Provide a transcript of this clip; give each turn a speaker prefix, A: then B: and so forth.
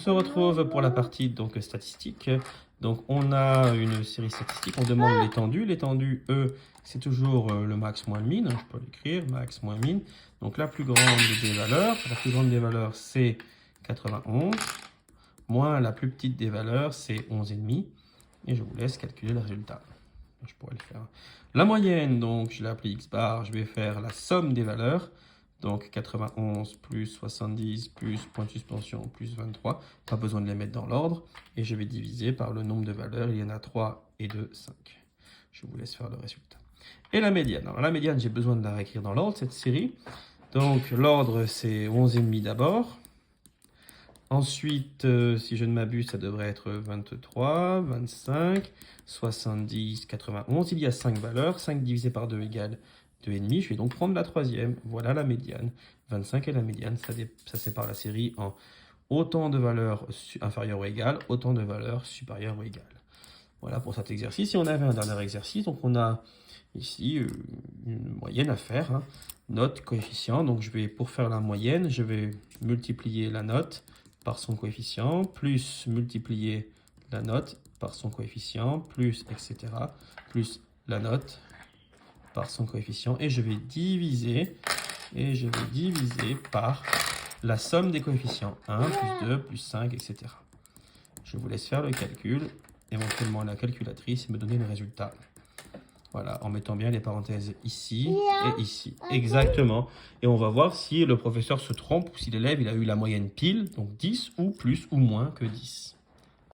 A: se retrouve pour la partie donc statistique. Donc on a une série statistique, on demande l'étendue. L'étendue, E, c'est toujours le max moins le min. Je peux l'écrire, max moins min. Donc la plus grande des valeurs, c'est 91. Moins la plus petite des valeurs, c'est 11,5. Et je vous laisse calculer le résultat. Je pourrais le faire. La moyenne, donc je l'ai appelée x bar, je vais faire la somme des valeurs. Donc 91 plus 70 plus point de suspension plus 23. Pas besoin de les mettre dans l'ordre. Et je vais diviser par le nombre de valeurs. Il y en a 3 et 2, 5. Je vous laisse faire le résultat. Et la médiane. Alors la médiane, j'ai besoin de la réécrire dans l'ordre, cette série. Donc l'ordre, c'est 11,5 d'abord. Ensuite, si je ne m'abuse, ça devrait être 23, 25, 70, 91. Il y a 5 valeurs. 5 divisé par 2 égale 2,5. Je vais donc prendre la troisième. Voilà la médiane. 25 est la médiane. Ça sépare la série en autant de valeurs inférieures ou égales, autant de valeurs supérieures ou égales. Voilà pour cet exercice. Et on avait un dernier exercice. Donc on a ici une moyenne à faire. Hein. Note, coefficient. Donc pour faire la moyenne, je vais multiplier la note par son coefficient, plus multiplier la note par son coefficient, plus etc., plus la note par son coefficient, et je vais diviser par la somme des coefficients, 1, plus 2, plus 5, etc. Je vous laisse faire le calcul, éventuellement la calculatrice, et me donner le résultat. Voilà, en mettant bien les parenthèses ici et ici. Exactement. Et on va voir si le professeur se trompe ou si l'élève il a eu la moyenne pile, donc 10 ou plus ou moins que 10.